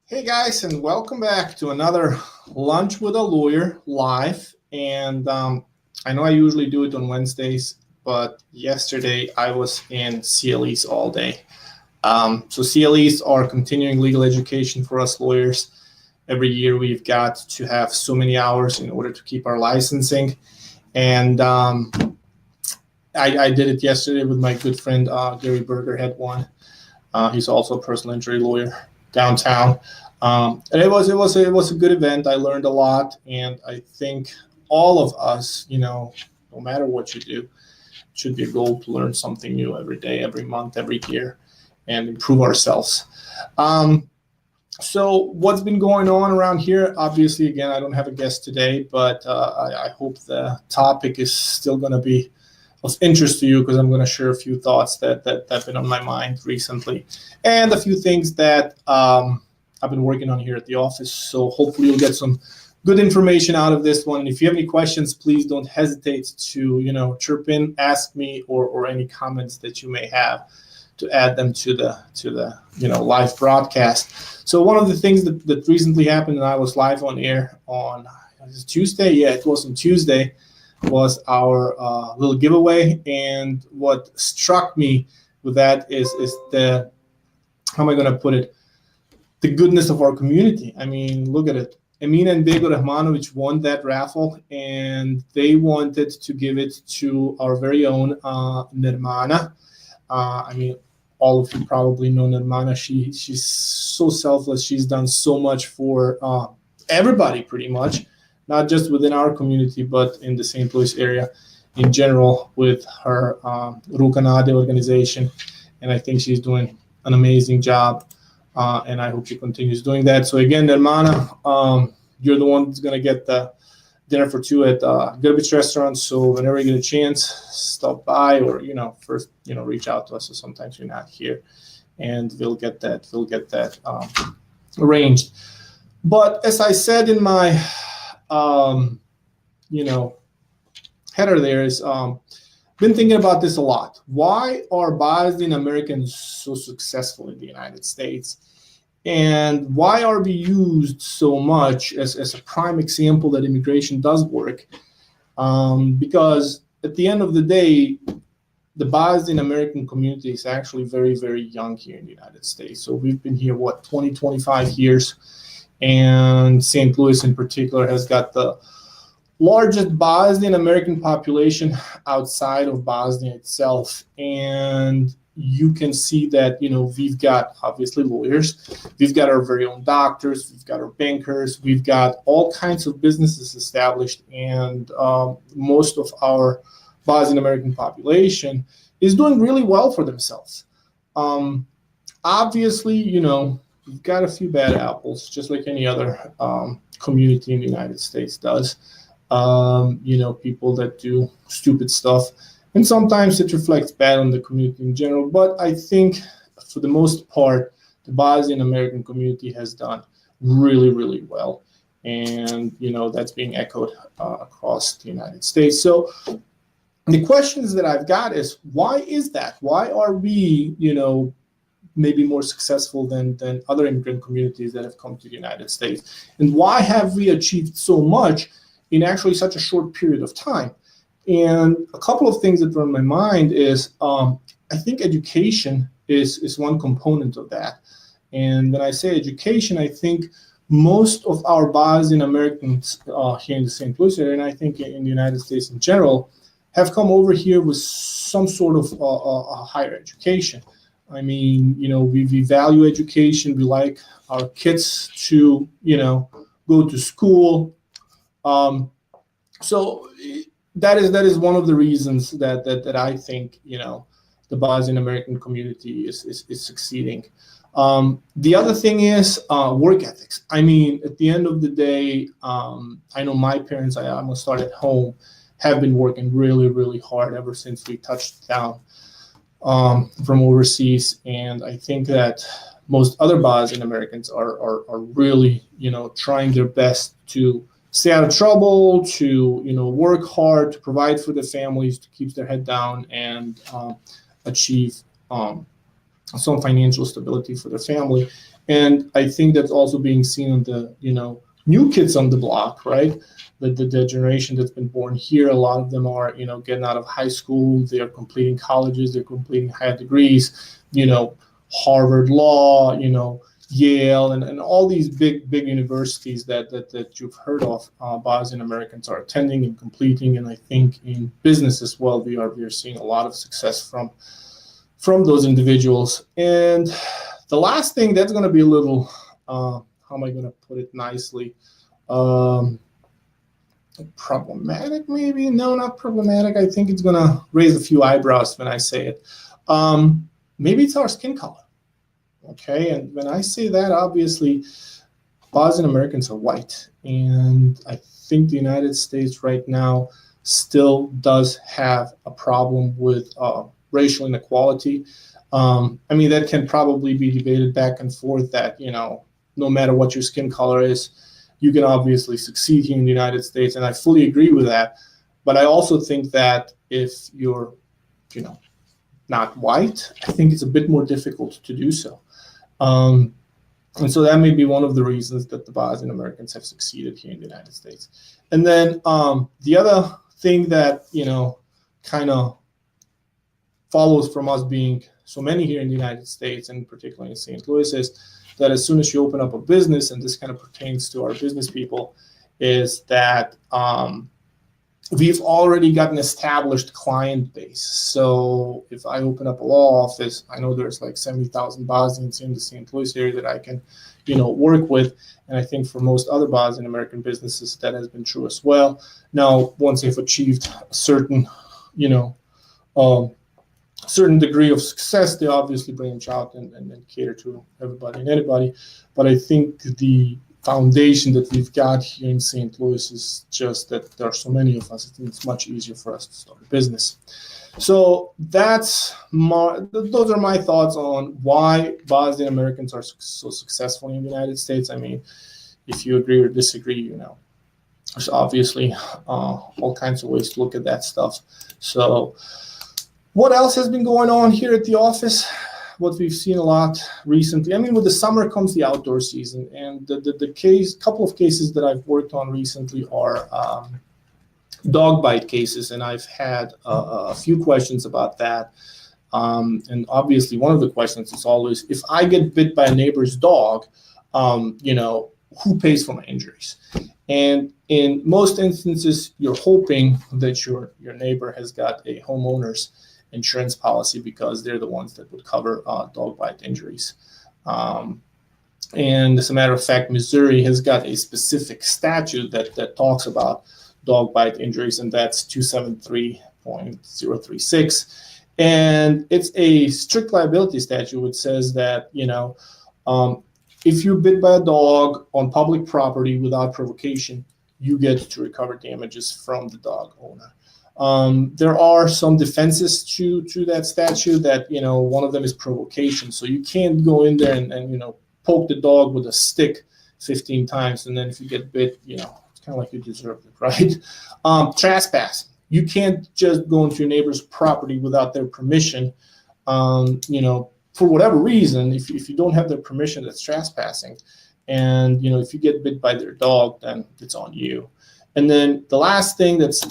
Hey guys, and welcome back to another Lunch with a Lawyer live. And I know I usually do it on Wednesdays, but yesterday I was in CLEs all day. So CLEs are continuing legal education for us lawyers. Every year we've got to have so many hours in order to keep our licensing. And I did it yesterday with my good friend Gary Berger had one. He's also a personal injury lawyer downtown. And it was a good event. I learned a lot, and I think all of us, no matter what you do, it should be a goal to learn something new every day, every month, every year, and improve ourselves. So what's been going on around here? Obviously, again, I don't have a guest today, but I hope the topic is still going to be of interest to you, because I'm going to share a few thoughts that have been on my mind recently, and a few things that I've been working on here at the office. So hopefully you'll get some good information out of this one. And if you have any questions, please don't hesitate to chirp in, ask me, or any comments that you may have, to add them to the live broadcast. So one of the things that recently happened, and I was live on air on Tuesday. Yeah, it was on Tuesday. Was our little giveaway. And what struck me with that is the, how am I going to put it, the goodness of our community. I mean, look at it. Emina and Bego Rahmanovic won that raffle, and they wanted to give it to our very own Nirmana. I mean, all of you probably know Nirmana. She's so selfless. She's done so much for everybody, pretty much, not just within our community, but in the St. Louis area in general, with her Ruka Nade organization. And I think she's doing an amazing job. And I hope she continues doing that. So again, Nirmana, you're the one that's going to get the dinner for two at Garbage Restaurant. So whenever you get a chance, stop by, or first reach out to us. So sometimes you're not here, and we'll get that arranged. But as I said in my header, there is been thinking about this a lot. Why are Bosnian-Americans so successful in the United States? And why are we used so much as a prime example that immigration does work? Because at the end of the day, the Bosnian-American community is actually very, very young here in the United States. So we've been here, 20, 25 years. And St. Louis in particular has got the largest Bosnian-American population outside of Bosnia itself. And you can see that, we've got obviously lawyers, we've got our very own doctors, we've got our bankers, we've got all kinds of businesses established, and most of our Bosnian-American population is doing really well for themselves. Obviously, we've got a few bad apples, just like any other community in the United States does. People that do stupid stuff, and sometimes it reflects bad on the community in general. But I think for the most part, the Bosnian American community has done really, really well. And, that's being echoed across the United States. So the questions that I've got is, why is that? Why are we, maybe more successful than other immigrant communities that have come to the United States? And why have we achieved so much in actually such a short period of time? And a couple of things that are on my mind is, I think education is one component of that. And when I say education, I think most of our Bosnian Americans here in the St. Louis area, and I think in the United States in general, have come over here with some sort of a higher education. I mean, we value education. We like our kids to, go to school. So that is one of the reasons that I think, the Bosnian American community is succeeding. The other thing is work ethics. I mean, at the end of the day, I know my parents, I'm going to start at home, have been working really, really hard ever since we touched down from overseas. And I think that most other Bosnian Americans are really, trying their best to stay out of trouble, to, work hard, to provide for their families, to keep their head down, and achieve some financial stability for their family. And I think that's also being seen on the, new kids on the block, right? The generation that's been born here, a lot of them are, getting out of high school, they're completing colleges, they're completing higher degrees, Harvard Law, Yale, and all these big universities that you've heard of. Bosnian Americans are attending and completing, and I think in business as well, we are seeing a lot of success from those individuals. And the last thing that's going to be a little, how am I going to put it nicely? Problematic, maybe? No, not problematic. I think it's going to raise a few eyebrows when I say it. Maybe it's our skin color. Okay, and when I say that, obviously, Bosnian Americans are white, and I think the United States right now still does have a problem with racial inequality. That can probably be debated back and forth that, no matter what your skin color is, you can obviously succeed here in the United States, and I fully agree with that. But I also think that if you're, not white, I think it's a bit more difficult to do so. And so that may be one of the reasons that the Bosnian Americans have succeeded here in the United States. And then the other thing that, kind of follows from us being so many here in the United States, and particularly in St. Louis, is that as soon as you open up a business, and this kind of pertains to our business people, is that we've already got an established client base. So if I open up a law office, I know there's like 70,000 Bosnians in the St. Louis area that I can, work with. And I think for most other Bosnian American businesses, that has been true as well. Now, once they've achieved a certain, certain degree of success, they obviously branch out and cater to everybody and anybody. But I think the foundation that we've got here in St. Louis is just that there are so many of us. I think it's much easier for us to start a business. So those are my thoughts on why Bosnian Americans are so successful in the United States. If you agree or disagree, there's obviously all kinds of ways to look at that stuff. So what else has been going on here at the office? What we've seen a lot recently. With the summer comes the outdoor season, and the couple of cases that I've worked on recently are dog bite cases, and I've had a few questions about that. And obviously, one of the questions is always, if I get bit by a neighbor's dog, who pays for my injuries? And in most instances, you're hoping that your neighbor has got a homeowner's insurance policy, because they're the ones that would cover dog bite injuries. And as a matter of fact, Missouri has got a specific statute that talks about dog bite injuries, and that's 273.036. And it's a strict liability statute, which says that, if you're bit by a dog on public property without provocation, you get to recover damages from the dog owner. There are some defenses to that statute. That one of them is provocation. So you can't go in there and poke the dog with a stick 15 times, and then if you get bit, it's kind of like you deserved it, right? Trespass. You can't just go into your neighbor's property without their permission. For whatever reason, if you don't have their permission, that's trespassing. And if you get bit by their dog, then it's on you. And then the last thing that's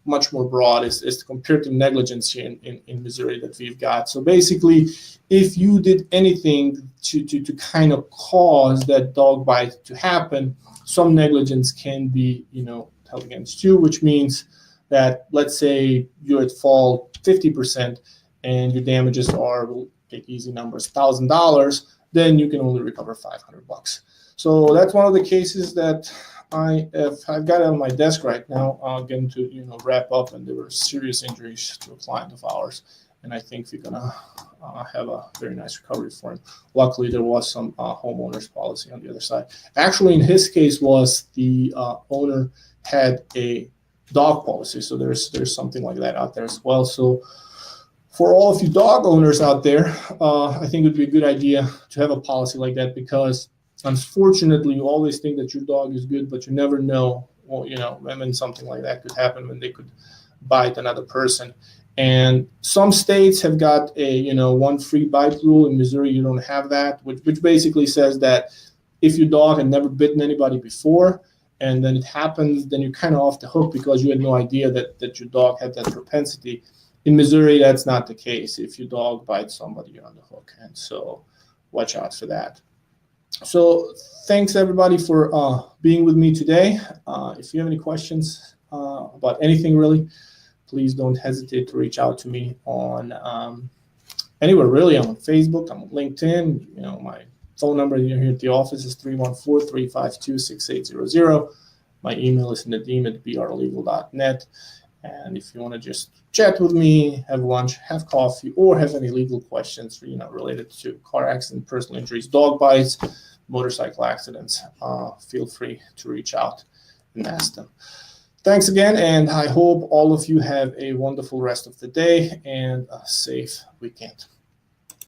much more broad is the comparative negligence here in Missouri that we've got. So basically, if you did anything to kind of cause that dog bite to happen, some negligence can be held against you, which means that, let's say you're at fault 50% and your damages are, we'll take easy numbers, $1,000, then you can only recover $500. So that's one of the cases that I've got on my desk right now, getting to wrap up, and there were serious injuries to a client of ours, and I think we're gonna have a very nice recovery for him. Luckily, there was some homeowner's policy on the other side. Actually, in his case, was the owner had a dog policy, so there's something like that out there as well. So for all of you dog owners out there, I think it would be a good idea to have a policy like that, because unfortunately, you always think that your dog is good, but you never know, when something like that could happen, when they could bite another person. And some states have got a, one free bite rule. In Missouri, you don't have that, which basically says that if your dog had never bitten anybody before, and then it happens, then you're kind of off the hook because you had no idea that your dog had that propensity. In Missouri, that's not the case. If your dog bites somebody, you're on the hook. And so watch out for that. So thanks, everybody, for being with me today. If you have any questions about anything, really, please don't hesitate to reach out to me on anywhere, really. I'm on Facebook. I'm on LinkedIn. My phone number here at the office is 314-352-6800. My email is nedim@brlegal.net. And if you want to just chat with me, have lunch, have coffee, or have any legal questions, related to car accident, personal injuries, dog bites, motorcycle accidents, feel free to reach out and ask them. Thanks again, and I hope all of you have a wonderful rest of the day and a safe weekend.